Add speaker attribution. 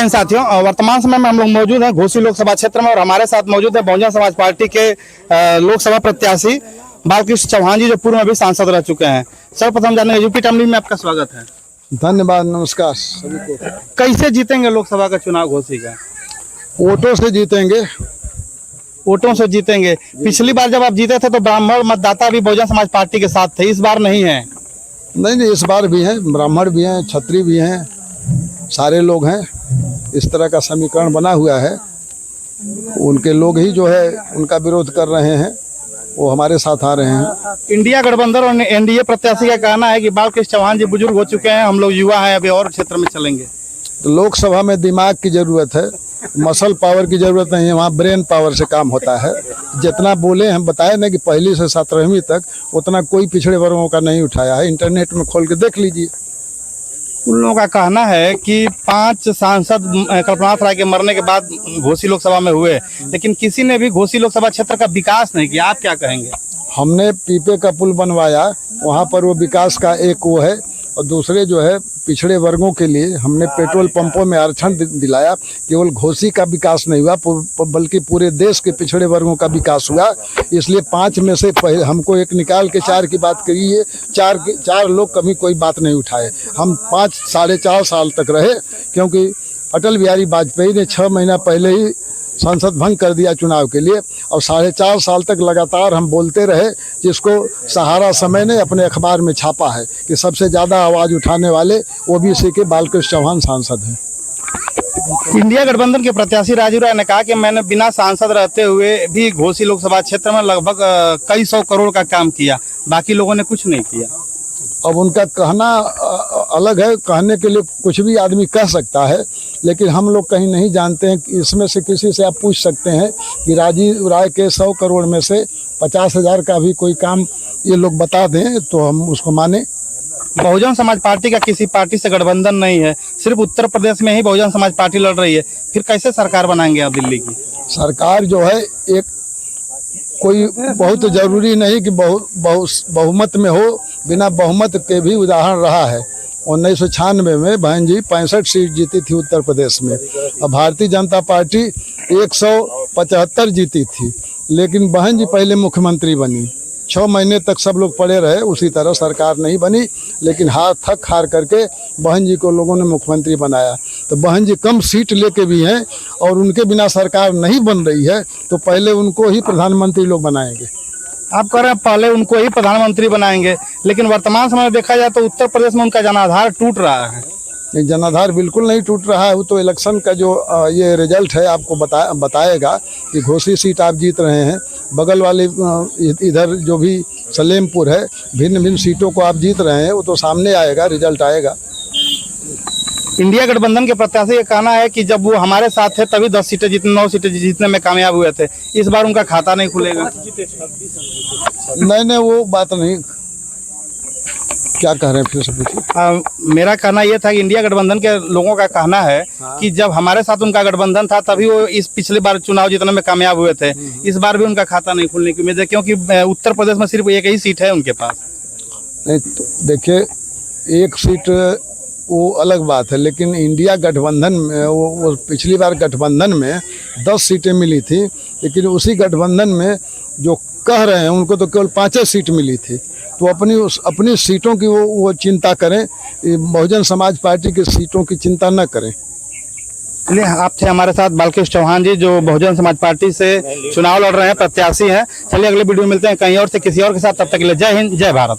Speaker 1: जय हिंद साथियों, वर्तमान समय में हम लोग मौजूद हैं घोसी लोकसभा क्षेत्र में और हमारे साथ मौजूद है बहुजन समाज पार्टी के लोकसभा प्रत्याशी बालकृष्ण चौहान जी, जो पूर्व में भी सांसद रह चुके हैं। सर्वप्रथम जानेंगे, यूपी टाइम में आपका स्वागत है।
Speaker 2: धन्यवाद, नमस्कार सभी को।
Speaker 1: कैसे जीतेंगे लोकसभा का चुनाव घोसी का?
Speaker 2: वोटों से जीतेंगे।
Speaker 1: वोटों से जीतेंगे। पिछली बार जब आप जीते थे तो ब्राह्मण मतदाता भी बहुजन समाज पार्टी के साथ थे, इस बार नहीं है?
Speaker 2: नहीं, इस बार भी हैं, ब्राह्मण भी हैं, क्षत्रिय भी हैं, सारे लोग हैं। इस तरह का समीकरण बना हुआ है। उनके लोग ही जो है उनका विरोध कर रहे हैं, वो हमारे साथ आ रहे हैं।
Speaker 1: इंडिया गठबंधन और एनडीए प्रत्याशी का कहना है कि बालकृष्ण चौहान जी बुजुर्ग हो चुके हैं, हम लोग युवा हैं, अभी और क्षेत्र में चलेंगे।
Speaker 2: तो लोकसभा में दिमाग की जरूरत है, मसल पावर की जरूरत नहीं है। वहाँ ब्रेन पावर से काम होता है। जितना बोले हम बताए ना कि पहली से 17वीं तक उतना कोई पिछड़े वर्गों का नहीं उठाया है। इंटरनेट में खोल के देख लीजिए।
Speaker 1: उन लोगों का कहना है कि 5 सांसद कल्पनाथ राय के मरने के बाद घोसी लोकसभा में हुए, लेकिन किसी ने भी घोसी लोकसभा क्षेत्र का विकास नहीं किया। आप क्या कहेंगे?
Speaker 2: हमने पीपे का पुल बनवाया, वहाँ पर वो विकास का एक वो है, और दूसरे जो है पिछड़े वर्गों के लिए हमने पेट्रोल पंपों में आरक्षण दिलाया। केवल घोसी का विकास नहीं हुआ, बल्कि पूरे देश के पिछड़े वर्गों का विकास हुआ। इसलिए 5 में से पहले हमको एक निकाल के 4 की बात करिए। 4 लोग कभी कोई बात नहीं उठाए। हम 5 साढ़े 4 साल तक रहे, क्योंकि अटल बिहारी वाजपेयी ने 6 महीना पहले ही संसद भंग कर दिया चुनाव के लिए, और 4.5 साल तक लगातार हम बोलते रहे, जिसको सहारा समय ने अपने अखबार में छापा है कि सबसे ज़्यादा आवाज़ उठाने वाले ओबीसी के बालकृष्ण चौहान सांसद हैं।
Speaker 1: इंडिया गठबंधन के प्रत्याशी राजू राय ने कहा कि मैंने बिना सांसद रहते हुए भी घोसी लोकसभा क्षेत्र में लगभग कई 100 करोड़ का काम किया, बाकी लोगों ने कुछ नहीं किया।
Speaker 2: अब उनका कहना अलग है, कहने के लिए कुछ भी आदमी कह सकता है, लेकिन हम लोग कहीं नहीं जानते हैं कि इसमें से किसी से आप पूछ सकते हैं कि राजीव राय के 100 करोड़ में से 50,000 का भी कोई काम ये लोग बता दें तो हम उसको माने।
Speaker 1: बहुजन समाज पार्टी का किसी पार्टी से गठबंधन नहीं है, सिर्फ उत्तर प्रदेश में ही बहुजन समाज पार्टी लड़ रही है। फिर कैसे सरकार बनाएंगे आप दिल्ली की?
Speaker 2: सरकार जो है एक कोई बहुत जरूरी नहीं कि बहुमत में हो, बिना बहुमत के भी उदाहरण रहा है। 1996 में बहन जी 65 सीट जीती थी उत्तर प्रदेश में, और भारतीय जनता पार्टी 175 जीती थी, लेकिन बहन जी पहले मुख्यमंत्री बनी। 6 महीने तक सब लोग पड़े रहे, उसी तरह सरकार नहीं बनी, लेकिन थक हार करके बहन जी को लोगों ने मुख्यमंत्री बनाया। तो बहन जी कम सीट लेके भी हैं, और उनके बिना सरकार नहीं बन रही है, तो पहले उनको ही प्रधानमंत्री लोग बनाएंगे।
Speaker 1: आप कह रहे हैं पहले उनको ही प्रधानमंत्री बनाएंगे, लेकिन वर्तमान समय में देखा जाए तो उत्तर प्रदेश में उनका जनाधार टूट रहा है।
Speaker 2: नहीं, जनाधार बिल्कुल नहीं टूट रहा है। वो तो इलेक्शन का जो ये रिजल्ट है आपको बताएगा कि घोसी सीट आप जीत रहे हैं, बगल वाले इधर जो भी सलेमपुर है, भिन्न भिन्न सीटों को आप जीत रहे हैं, वो तो सामने आएगा, रिजल्ट आएगा।
Speaker 1: इंडिया गठबंधन के प्रत्याशी का कहना है कि जब वो हमारे साथ थे तभी 10 सीटें जीतने 9 सीटें जीतने में कामयाब हुए थे, इस बार उनका खाता नहीं खुलेगा।
Speaker 2: नहीं, वो बात नहीं। क्या कह रहे हैं फिर से पूछिए।
Speaker 1: मेरा कहना यह था कि इंडिया गठबंधन के लोगों का कहना है कि जब हमारे साथ उनका गठबंधन था तभी वो इस पिछले बार चुनाव जीतने में कामयाब हुए थे, इस बार भी उनका खाता नहीं खुलने की उम्मीद है, क्योंकि उत्तर प्रदेश में सिर्फ एक ही सीट है उनके पास।
Speaker 2: नहीं, तो देखिए, एक सीट वो अलग बात है, लेकिन इंडिया गठबंधन में वो पिछली बार गठबंधन में 10 सीटें मिली थी, लेकिन उसी गठबंधन में जो कह रहे हैं उनको तो केवल 5 सीट मिली थी। तो अपनी सीटों की वो चिंता करें, बहुजन समाज पार्टी की सीटों की चिंता न करें।
Speaker 1: चलिए, आप थे हमारे साथ बालकृष्ण चौहान जी, जो बहुजन समाज पार्टी से चुनाव लड़ रहे हैं, प्रत्याशी हैं। चलिए अगले वीडियो में मिलते हैं कहीं और से, किसी और के साथ। तब तक के लिए जय हिंद, जय भारत।